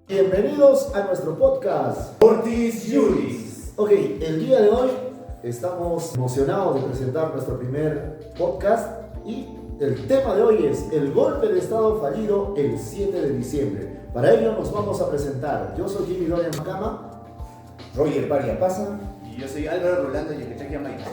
Bienvenidos a nuestro podcast Fortis Juris. Ok, el día de hoy estamos emocionados de presentar nuestro primer podcast y el tema de hoy es el golpe de estado fallido el 7 de diciembre. Para ello nos vamos a presentar. Yo soy Jimmy Dorian Macama, Roger Paria Pasa. Y yo soy Álvaro Rolando Yequechaquia Maica.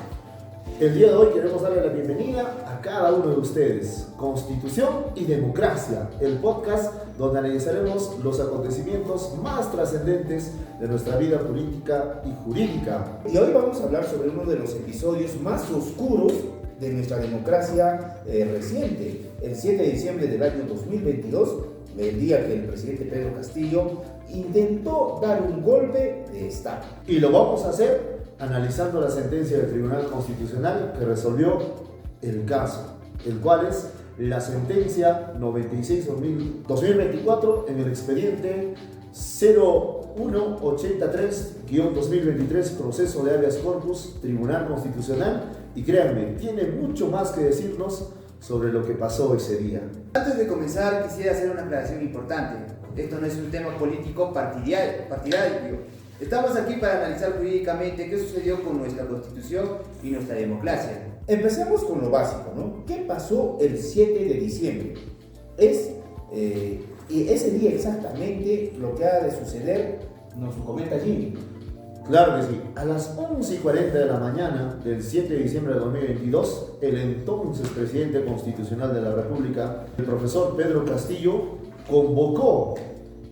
el día de hoy queremos darle la bienvenida a cada uno de ustedes. Constitución y Democracia, el podcast donde analizaremos los acontecimientos más trascendentes de nuestra vida política y jurídica. Y hoy vamos a hablar sobre uno de los episodios más oscuros de nuestra democracia reciente. El 7 de diciembre del año 2022, el día que el presidente Pedro Castillo intentó dar un golpe de Estado. Y lo vamos a hacer analizando la sentencia del Tribunal Constitucional que resolvió el caso, el cual es la sentencia 96-2024 en el expediente 0183-2023, proceso de habeas corpus, Tribunal Constitucional, y créanme, tiene mucho más que decirnos sobre lo que pasó ese día. Antes de comenzar, quisiera hacer una aclaración importante. Esto no es un tema político partidario. Estamos aquí para analizar jurídicamente qué sucedió con nuestra Constitución y nuestra democracia. Empecemos con lo básico, ¿no? ¿Qué pasó el 7 de diciembre? Y ese día exactamente lo que ha de suceder nos lo comenta Jimmy. Claro que sí. A las 11:40 de la mañana del 7 de diciembre de 2022, el entonces presidente constitucional de la República, el profesor Pedro Castillo, convocó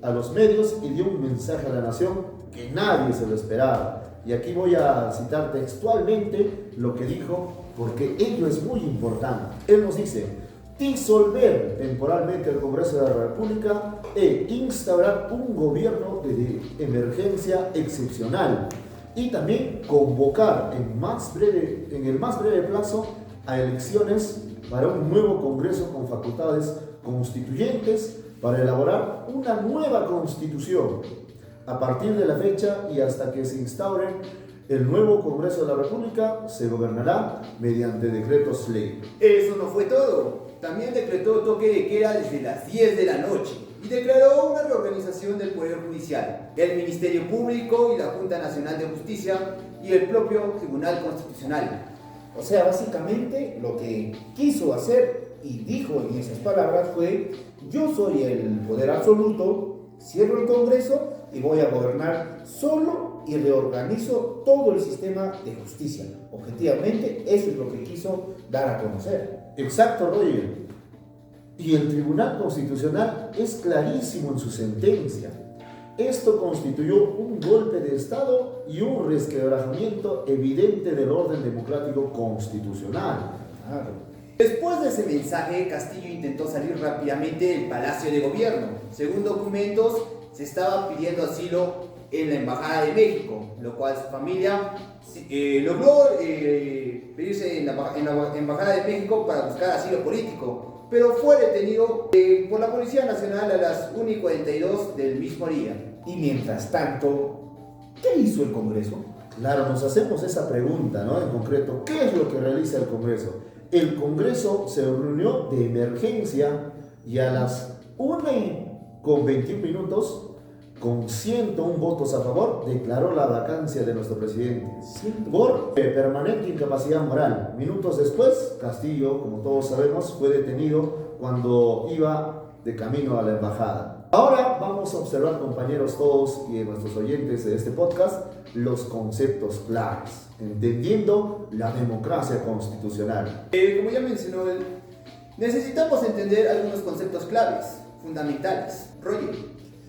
a los medios y dio un mensaje a la nación que nadie se lo esperaba. Y aquí voy a citar textualmente lo que dijo, porque ello es muy importante. Él nos dice: disolver temporalmente el Congreso de la República e instaurar un gobierno de emergencia excepcional, y también convocar en el más breve plazo a elecciones para un nuevo Congreso con facultades constituyentes para elaborar una nueva Constitución. A partir de la fecha y hasta que se instaure el nuevo Congreso de la República, se gobernará mediante decretos ley. Eso no fue todo. También decretó toque de queda desde las 10 de la noche y declaró una reorganización del Poder Judicial, el Ministerio Público y la Junta Nacional de Justicia y el propio Tribunal Constitucional. O sea, básicamente lo que quiso hacer y dijo en esas palabras fue: yo soy el poder absoluto, cierro el Congreso y voy a gobernar solo y reorganizo todo el sistema de justicia. Objetivamente, eso es lo que quiso dar a conocer. Exacto, Roger. Y el Tribunal Constitucional es clarísimo en su sentencia. Esto constituyó un golpe de Estado y un resquebrajamiento evidente del orden democrático constitucional. Claro. Después de ese mensaje, Castillo intentó salir rápidamente del Palacio de Gobierno. Según documentos, se estaba pidiendo asilo en la Embajada de México, lo cual su familia logró pedirse en la Embajada de México para buscar asilo político, pero fue detenido por la Policía Nacional a las 1:42 del mismo día. Y mientras tanto, ¿qué hizo el Congreso? Claro, nos hacemos esa pregunta, ¿no? En concreto, ¿qué es lo que realiza el Congreso? El Congreso se reunió de emergencia y a las 1:21, con 101 votos a favor, declaró la vacancia de nuestro presidente por permanente incapacidad moral. Minutos después, Castillo, como todos sabemos, fue detenido cuando iba de camino a la embajada. Ahora vamos a observar, compañeros todos y nuestros oyentes de este podcast, los conceptos claves, entendiendo la democracia constitucional. Como ya mencionó él, necesitamos entender algunos conceptos claves, fundamentales. Roger,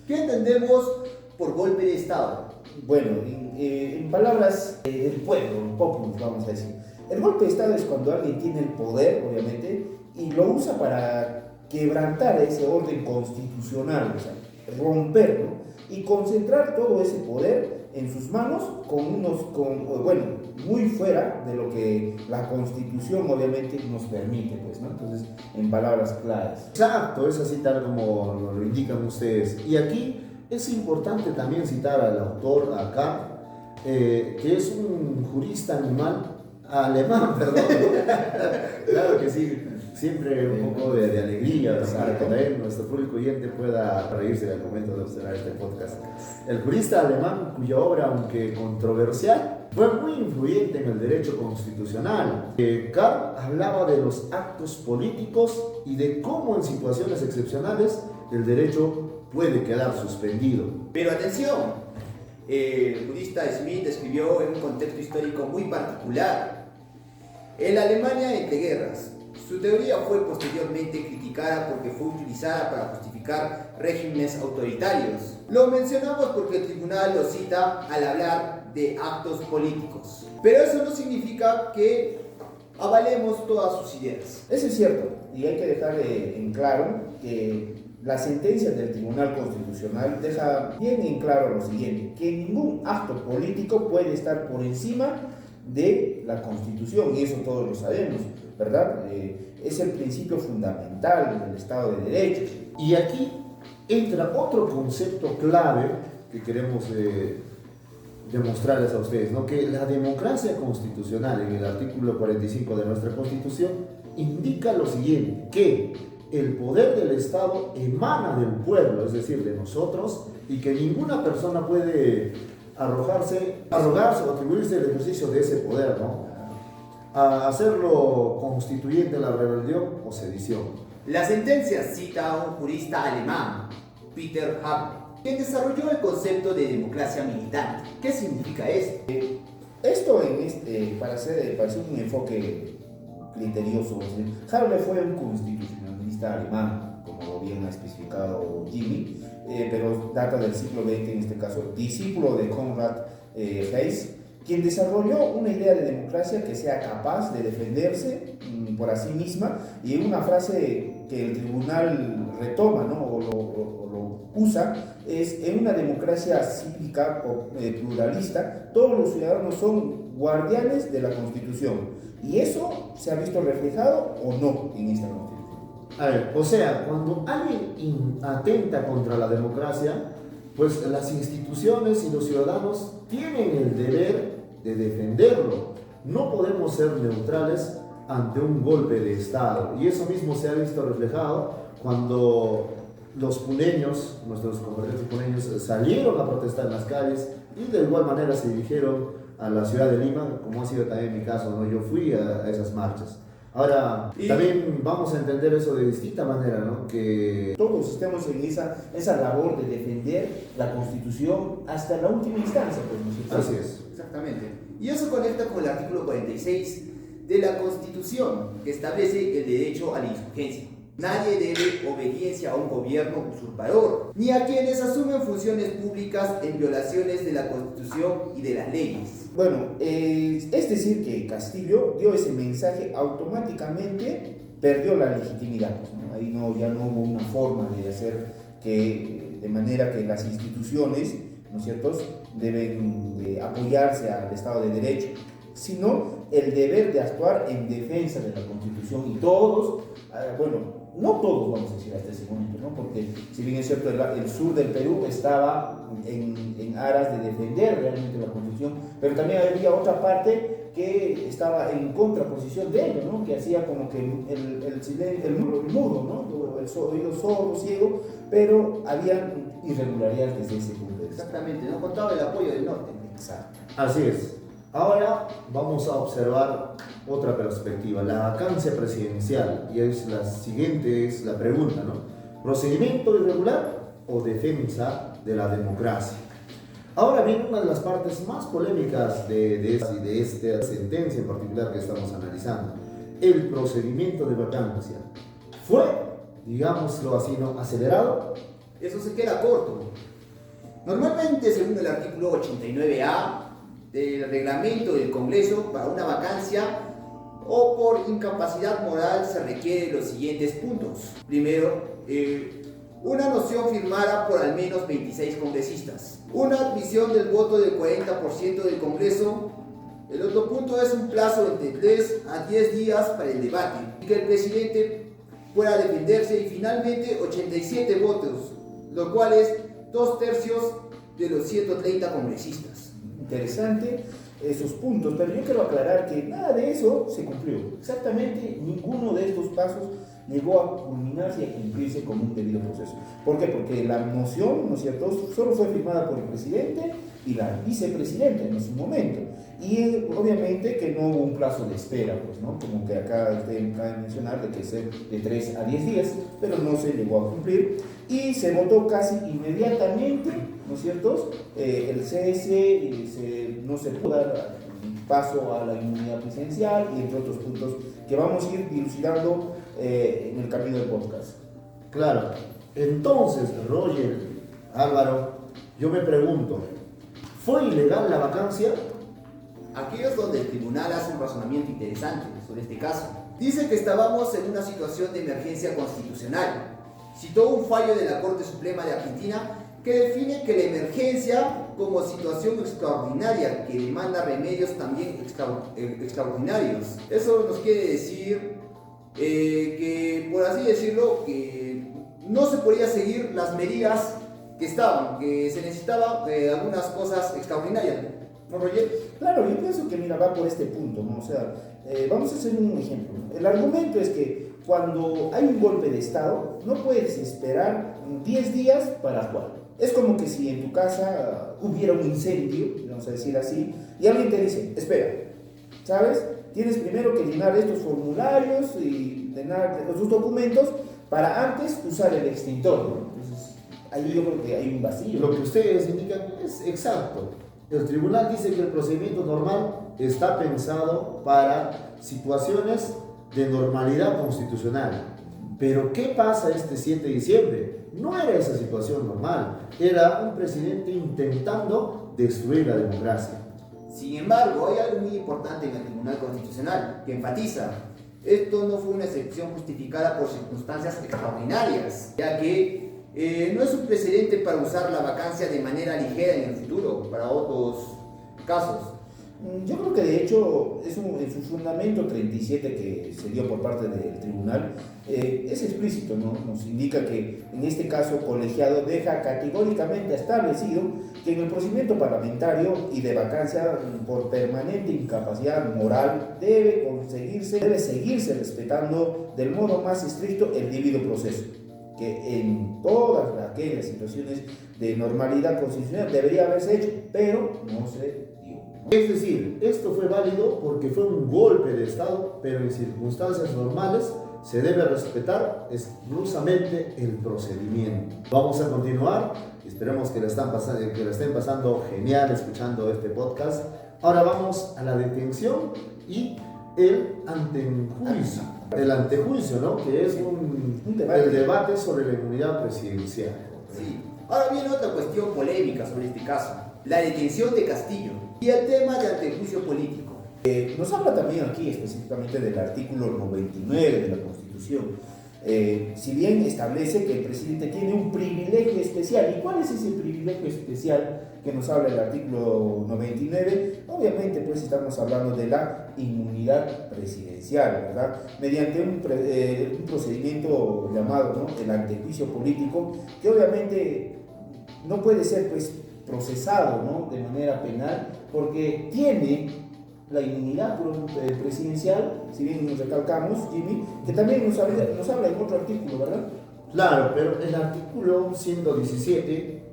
¿qué entendemos por golpe de Estado? Bueno, en palabras del pueblo, populus, vamos a decir. El golpe de Estado es cuando alguien tiene el poder, obviamente, y lo usa para quebrantar ese orden constitucional, o sea, romperlo y concentrar todo ese poder en sus manos muy fuera de lo que la Constitución obviamente nos permite, pues, ¿no? Entonces, en palabras claras. Exacto, es así tal como lo indican ustedes. Y aquí es importante también citar al autor acá, que es un jurista alemán, perdón. Claro que sí. siempre un poco de alegría, ¿no? Para que Exacto. también nuestro público oyente pueda reírse al momento de observar este podcast. El jurista alemán, cuya obra, aunque controversial, fue muy influyente en el derecho constitucional. Karl hablaba de los actos políticos y de cómo en situaciones excepcionales el derecho puede quedar suspendido. Pero atención, el jurista Smith escribió en un contexto histórico muy particular. En la Alemania entre guerras, su teoría fue posteriormente criticada porque fue utilizada para justificar regímenes autoritarios. Lo mencionamos porque el tribunal lo cita al hablar de actos políticos. Pero eso no significa que avalemos todas sus ideas. Eso es cierto, y hay que dejar en claro que la sentencia del Tribunal Constitucional deja bien en claro lo siguiente, que ningún acto político puede estar por encima de la Constitución, y eso todos lo sabemos, ¿verdad? Es el principio fundamental del Estado de Derecho. Y aquí entra otro concepto clave que queremos demostrarles a ustedes, ¿no? Que la democracia constitucional en el artículo 45 de nuestra Constitución indica lo siguiente, que el poder del Estado emana del pueblo, es decir, de nosotros, y que ninguna persona puede arrogarse o atribuirse el ejercicio de ese poder, ¿no? A hacerlo constituyente la rebelión o sedición. La sentencia cita a un jurista alemán, Peter Haber, quien desarrolló el concepto de democracia militante. ¿Qué significa esto? Esto para hacer un enfoque criterioso, Haber fue un constitucionalista alemán, como bien ha especificado Jimmy, pero data del siglo XX, en este caso, discípulo de Konrad Hayes, quien desarrolló una idea de democracia que sea capaz de defenderse por sí misma, y una frase que el tribunal retoma, ¿no? o lo usa, es: en una democracia cívica o pluralista, todos los ciudadanos son guardianes de la Constitución, y eso se ha visto reflejado o no en esta Constitución. A ver, o sea, cuando alguien atenta contra la democracia, pues las instituciones y los ciudadanos tienen el deber de defenderlo. No podemos ser neutrales ante un golpe de Estado. Y eso mismo se ha visto reflejado cuando los puneños, nuestros compatriotas puneños, salieron a protestar en las calles y de igual manera se dirigieron a la ciudad de Lima, como ha sido también mi caso, ¿no? Yo fui a esas marchas. Ahora, también vamos a entender eso de distinta manera, ¿no? Que todos estemos en esa labor de defender la Constitución hasta la última instancia, pues, ¿no es cierto? así es. Exactamente. Y eso conecta con el artículo 46 de la Constitución, que establece el derecho a la insurgencia. Nadie debe obediencia a un gobierno usurpador, ni a quienes asumen funciones públicas en violaciones de la Constitución y de las leyes. Bueno, es decir que Castillo dio ese mensaje, automáticamente perdió la legitimidad, ¿no? Ahí ya no hubo una forma de hacer de manera que las instituciones, ¿no es cierto?, deben de apoyarse al Estado de Derecho, sino el deber de actuar en defensa de la Constitución, y todos, bueno, no todos vamos a decir hasta ese momento, ¿no? Porque si bien es cierto, el sur del Perú estaba en aras de defender realmente la Constitución, pero también había otra parte que estaba en contraposición de ello, ¿no? Que hacía como que el mudo, ¿no? El oído sordo, ciego, pero había irregularidades desde ese punto de vista. Exactamente, no contaba el apoyo del norte. Exacto. Así es. Ahora vamos a observar otra perspectiva, la vacancia presidencial, y es la siguiente, es la pregunta, ¿no? ¿Procedimiento irregular o defensa de la democracia? Ahora viene una de las partes más polémicas de esta sentencia en particular que estamos analizando, el procedimiento de vacancia. ¿Fue, digámoslo así, no acelerado? Eso se queda corto. Normalmente, según el artículo 89A del reglamento del Congreso, para una vacancia o por incapacidad moral se requieren los siguientes puntos. Primero, una noción firmada por al menos 26 congresistas, una admisión del voto del 40% del Congreso. El otro punto es un plazo entre 3 a 10 días para el debate y que el presidente pueda defenderse, y finalmente 87 votos, lo cual es 2/3 de los 130 congresistas. Interesante. esos puntos, pero yo quiero aclarar que nada de eso se cumplió. Exactamente ninguno de estos pasos llegó a culminarse y a cumplirse con un debido proceso. ¿Por qué? Porque la moción, ¿no es cierto?, solo fue firmada por el presidente y la vicepresidenta en su momento. Y obviamente que no hubo un plazo de espera, pues, ¿no? Como que acá usted cabe mencionar de que es de 3 a 10 días, pero no se llegó a cumplir. Y se votó casi inmediatamente, ¿no es cierto?, el cese, no se pudo dar paso a la inmunidad presidencial y entre otros puntos que vamos a ir dilucidando en el camino del podcast. Claro, entonces, Roger, Álvaro, yo me pregunto, ¿fue ilegal la vacancia? Aquí es donde el tribunal hace un razonamiento interesante sobre este caso. Dice que estábamos en una situación de emergencia constitucional. Citó un fallo de la Corte Suprema de Argentina que define que la emergencia como situación extraordinaria que demanda remedios también extraordinarios. Eso nos quiere decir que, por así decirlo, que no se podía seguir las medidas que estaban, que se necesitaban algunas cosas extraordinarias. ¿No, Roger? Claro, yo pienso que, mira, va por este punto, ¿no? O sea, vamos a hacer un ejemplo. El argumento es que cuando hay un golpe de Estado, no puedes esperar 10 días para actuar. Es como que si en tu casa hubiera un incendio, vamos a decir así, y alguien te dice, espera, ¿sabes? Tienes primero que llenar estos formularios y llenar sus documentos para antes usar el extintor, ¿no? Entonces, ahí yo creo que hay un vacío. Lo que ustedes indican es exacto. El tribunal dice que el procedimiento normal está pensado para situaciones de normalidad constitucional. Pero ¿qué pasa este 7 de diciembre? No era esa situación normal, era un presidente intentando destruir la democracia. Sin embargo, hay algo muy importante en el Tribunal Constitucional que enfatiza: esto no fue una excepción justificada por circunstancias extraordinarias, ya que no es un precedente para usar la vacancia de manera ligera en el futuro, para otros casos. Yo creo que de hecho en su fundamento 37 que se dio por parte del tribunal es explícito, ¿no? Nos indica que en este caso colegiado deja categóricamente establecido que en el procedimiento parlamentario y de vacancia por permanente incapacidad moral debe seguirse respetando del modo más estricto el debido proceso, que en todas aquellas situaciones de normalidad constitucional debería haberse hecho, pero no se dio. Es decir, esto fue válido porque fue un golpe de Estado, pero en circunstancias normales se debe respetar exclusivamente el procedimiento. Vamos a continuar, esperemos que la estén pasando genial escuchando este podcast. Ahora vamos a la detención y el antejuicio. El antejuicio, ¿no? Que es el debate sobre la inmunidad presidencial. Sí. Ahora viene otra cuestión polémica sobre este caso: la detención de Castillo y el tema del antejuicio político. Nos habla también aquí específicamente del artículo 99 de la Constitución. Si bien establece que el presidente tiene un privilegio especial, ¿y cuál es ese privilegio especial que nos habla el artículo 99? Obviamente pues estamos hablando de la inmunidad presidencial, ¿verdad? Mediante un procedimiento llamado, ¿no?, el antejuicio político, que obviamente no puede ser pues procesado, ¿no?, de manera penal, porque tiene la inmunidad presidencial, si bien nos recalcamos, Jimmy, que también nos habla en otro artículo, ¿verdad? Claro, pero el artículo 117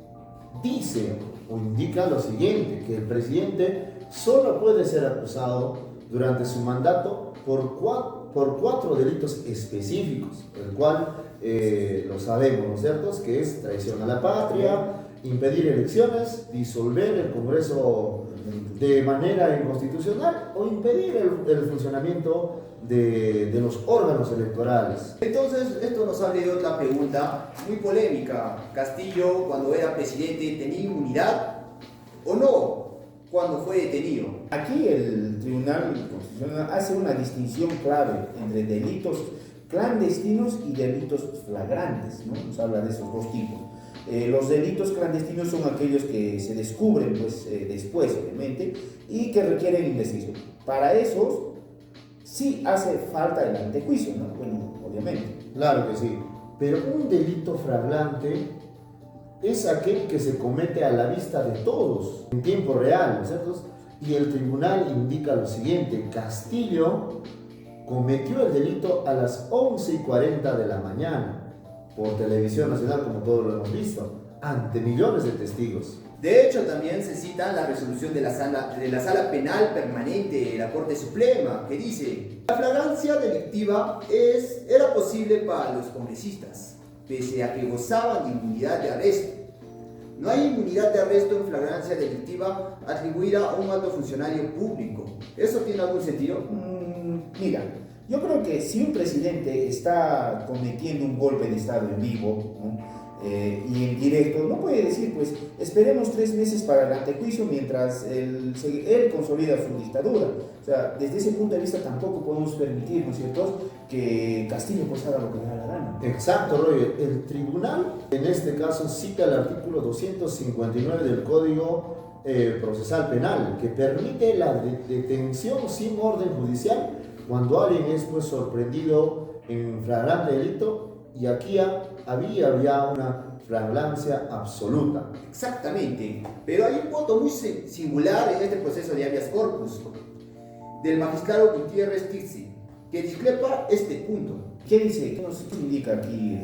dice o indica lo siguiente, que el presidente solo puede ser acusado durante su mandato por cuatro delitos específicos, el cual lo sabemos, ¿no es cierto?, que es traición a la patria, impedir elecciones, disolver el Congreso de manera inconstitucional o impedir el funcionamiento de los órganos electorales. Entonces, esto nos abre de otra pregunta muy polémica. ¿Castillo, cuando era presidente, tenía inmunidad o no cuando fue detenido? Aquí el Tribunal Constitucional hace una distinción clave entre delitos clandestinos y delitos flagrantes, ¿no? Nos habla de esos dos tipos. Los delitos clandestinos son aquellos que se descubren pues, después, obviamente, y que requieren investigación. Para esos sí hace falta el antejuicio, ¿no? Bueno, obviamente. Claro que sí, pero un delito flagrante es aquel que se comete a la vista de todos, en tiempo real, ¿no es cierto? y el tribunal indica lo siguiente: Castillo cometió el delito a las 11:40 de la mañana por Televisión Nacional, como todos lo hemos visto, ante millones de testigos. De hecho, también se cita la resolución de la Sala Penal Permanente de la Corte Suprema, que dice: la flagrancia delictiva era posible para los congresistas, pese a que gozaban de inmunidad de arresto. No hay inmunidad de arresto en flagrancia delictiva atribuida a un alto funcionario público. ¿Eso tiene algún sentido? Mira, yo creo que si un presidente está cometiendo un golpe de Estado en vivo, ¿no? Y en directo, no puede decir, pues, esperemos 3 meses para el antejuicio mientras él consolida su dictadura. O sea, desde ese punto de vista tampoco podemos permitir, ¿no es cierto?, que Castillo pues haga lo que le da la gana. Exacto, Roger. El tribunal, en este caso, cita el artículo 259 del Código Procesal Penal, que permite la detención sin orden judicial cuando alguien es pues sorprendido en flagrante delito, y aquí había una flagrancia absoluta. Exactamente, pero hay un voto muy singular en este proceso de habeas corpus del magistrado Gutiérrez Tirsi, que discrepa este punto. ¿Qué dice? ¿Qué nos indica aquí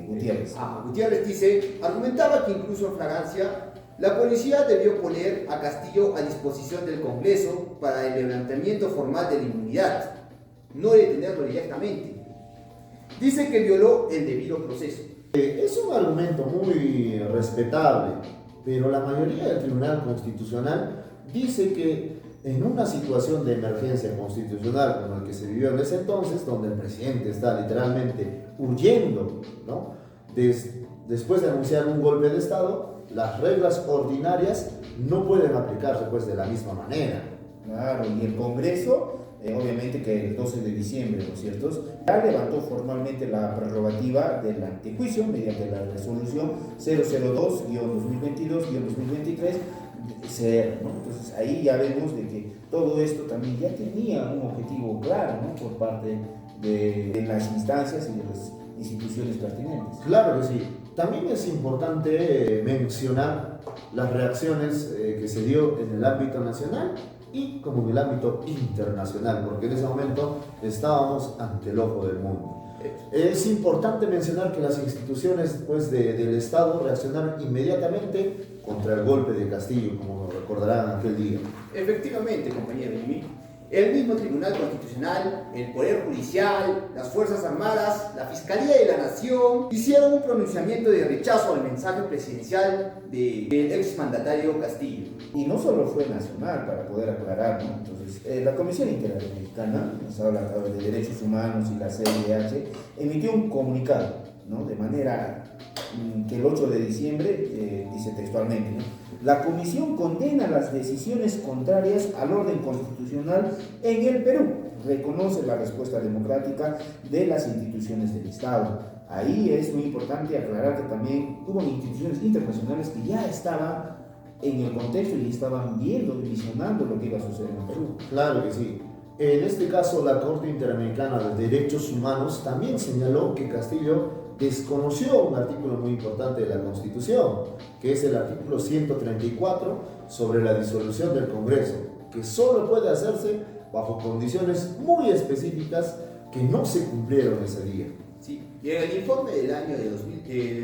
Gutiérrez? Gutiérrez dice, argumentaba que incluso en flagrancia, la policía debió poner a Castillo a disposición del Congreso para el levantamiento formal de la inmunidad, no detenerlo directamente. Dice que violó el debido proceso. Es un argumento muy respetable, pero la mayoría del Tribunal Constitucional dice que en una situación de emergencia constitucional como el que se vivió en ese entonces, donde el presidente está literalmente huyendo, ¿no?, después de anunciar un golpe de Estado, las reglas ordinarias no pueden aplicarse pues de la misma manera. Claro, y el Congreso, obviamente que el 12 de diciembre, ¿no es cierto?, ya levantó formalmente la prerrogativa del antejuicio mediante la resolución 002-2022-2023, ¿no? Entonces ahí ya vemos de que todo esto también ya tenía un objetivo claro, ¿no?, por parte de las instancias y de las instituciones pertinentes. Claro que sí. También es importante mencionar las reacciones que se dio en el ámbito nacional y como en el ámbito internacional, porque en ese momento estábamos ante el ojo del mundo. Es importante mencionar que las instituciones pues, del Estado reaccionaron inmediatamente contra el golpe de Castillo, como recordarán aquel día. Efectivamente, compañero Jimmy. El mismo Tribunal Constitucional, el Poder Judicial, las Fuerzas Armadas, la Fiscalía de la Nación hicieron un pronunciamiento de rechazo al mensaje presidencial del exmandatario Castillo. Y no solo fue nacional, para poder aclarar, ¿no? Entonces, la Comisión Interamericana, nos habla de Derechos Humanos y la CIDH, emitió un comunicado, ¿no?, de manera que el 8 de diciembre dice textualmente, ¿no?: la Comisión condena las decisiones contrarias al orden constitucional en el Perú, reconoce la respuesta democrática de las instituciones del Estado. Ahí es muy importante aclarar que también hubo instituciones internacionales que ya estaban en el contexto y estaban viendo y visionando lo que iba a suceder en Perú. Claro que sí. En este caso, la Corte Interamericana de Derechos Humanos también señaló que Castillo desconoció un artículo muy importante de la Constitución, que es el artículo 134 sobre la disolución del Congreso, que solo puede hacerse bajo condiciones muy específicas que no se cumplieron ese día. Sí, y en el informe del año de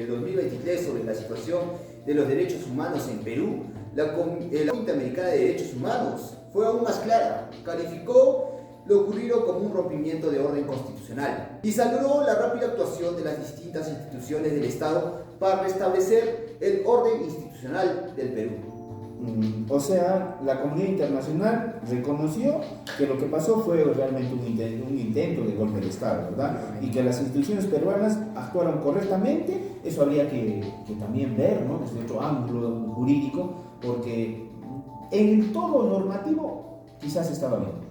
2023 sobre la situación de los derechos humanos en Perú, la Corte Interamericana de Derechos Humanos fue aún más clara, calificó lo ocurrido como un rompimiento de orden constitucional y saludó la rápida actuación de las distintas instituciones del Estado para restablecer el orden institucional del Perú. O sea, la comunidad internacional reconoció que lo que pasó fue realmente un intento de golpe de Estado, ¿verdad? Y que las instituciones peruanas actuaron correctamente. Eso habría que también ver, ¿no?, desde otro ángulo jurídico, porque en todo normativo quizás estaba bien,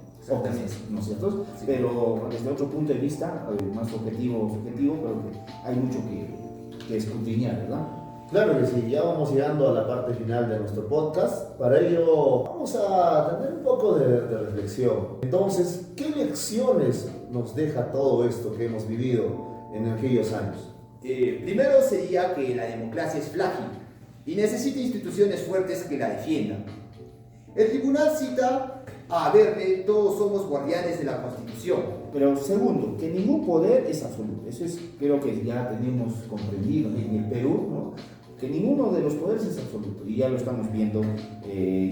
¿no es cierto? Sí. Pero desde otro punto de vista, más subjetivo, pero que hay mucho que escudriñar, ¿verdad? Claro que sí, ya vamos llegando a la parte final de nuestro podcast. Para ello vamos a tener un poco de reflexión. Entonces, ¿qué lecciones nos deja todo esto que hemos vivido en aquellos años? Primero sería que la democracia es frágil y necesita instituciones fuertes que la defiendan. El tribunal cita a Verne: todos somos guardianes de la Constitución. Pero segundo, que ningún poder es absoluto. Eso es, creo que ya tenemos comprendido en el Perú, ¿no? Que ninguno de los poderes es absoluto, y ya lo estamos viendo,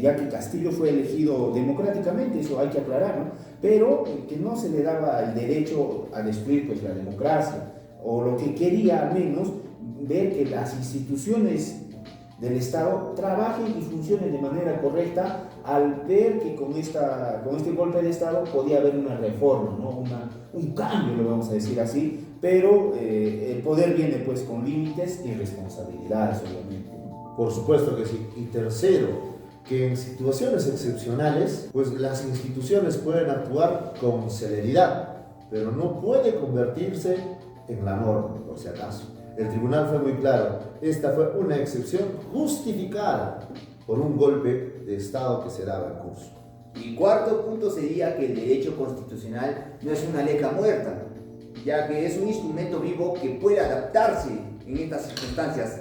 ya que Castillo fue elegido democráticamente, eso hay que aclarar, ¿no? Pero que no se le daba el derecho a destruir pues, la democracia, o lo que quería al menos ver que las instituciones del Estado trabajen y funcionen de manera correcta, al ver que con este golpe de Estado podía haber una reforma, ¿no? Un cambio, lo vamos a decir así, pero el poder viene pues con límites y responsabilidades, obviamente, ¿no? Por supuesto que sí. Y tercero, que en situaciones excepcionales, pues las instituciones pueden actuar con celeridad, pero no puede convertirse en la norma, por si acaso. El tribunal fue muy claro, esta fue una excepción justificada por un golpe de Estado que se daba en curso. Y cuarto punto sería que el derecho constitucional no es una letra muerta, ya que es un instrumento vivo que puede adaptarse en estas circunstancias,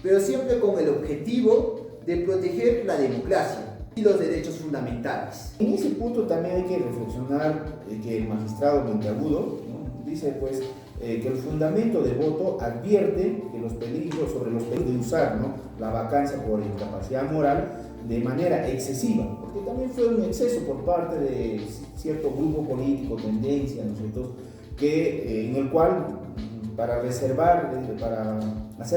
pero siempre con el objetivo de proteger la democracia y los derechos fundamentales. En ese punto también hay que reflexionar que el magistrado Monteagudo, ¿no? Dice pues que el fundamento de voto advierte que los peligros de usar, ¿no? La vacancia por incapacidad moral de manera excesiva, porque también fue un exceso por parte de cierto grupo político, tendencia, ¿no es cierto?, en el cual para hacer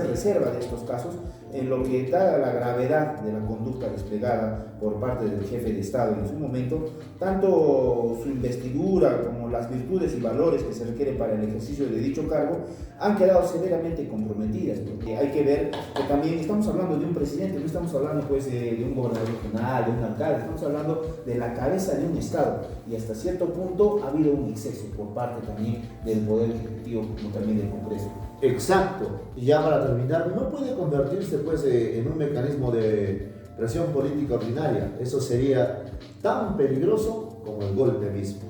reserva de estos casos, en lo que da la gravedad de la conducta desplegada por parte del jefe de Estado en su momento, tanto su investidura como las virtudes y valores que se requieren para el ejercicio de dicho cargo han quedado severamente comprometidas, porque hay que ver que también estamos hablando de un presidente, no estamos hablando pues de un gobernador regional, de un alcalde, estamos hablando de la cabeza de un Estado, y hasta cierto punto ha habido un exceso por parte también del Poder Ejecutivo como también del Congreso. Exacto. Y ya para terminar, no puede convertirse pues en un mecanismo de presión política ordinaria. Eso sería tan peligroso como el golpe mismo.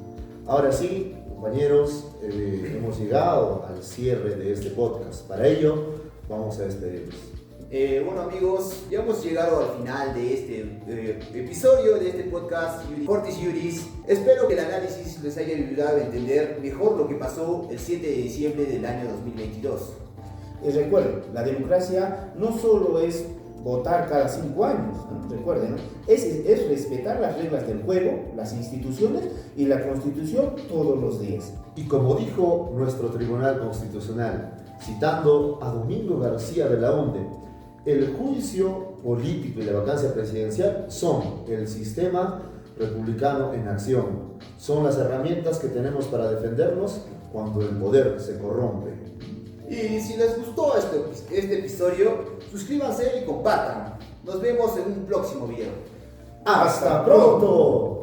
Ahora sí, compañeros, hemos llegado al cierre de este podcast. Para ello, vamos a despedirnos. Bueno amigos, ya hemos llegado al final de este episodio de este podcast Fortis Juris. Espero que el análisis les haya ayudado a entender mejor lo que pasó el 7 de diciembre del año 2022. Recuerden, la democracia no solo es votar cada 5 años, ¿no? Recuerden, ¿no? Es respetar las reglas del juego, las instituciones y la Constitución todos los días. Y como dijo nuestro Tribunal Constitucional, citando a Domingo García Belaúnde, el juicio político y la vacancia presidencial son el sistema republicano en acción. Son las herramientas que tenemos para defendernos cuando el poder se corrompe. Y si les gustó este episodio, suscríbanse y compartan. Nos vemos en un próximo video. ¡Hasta pronto!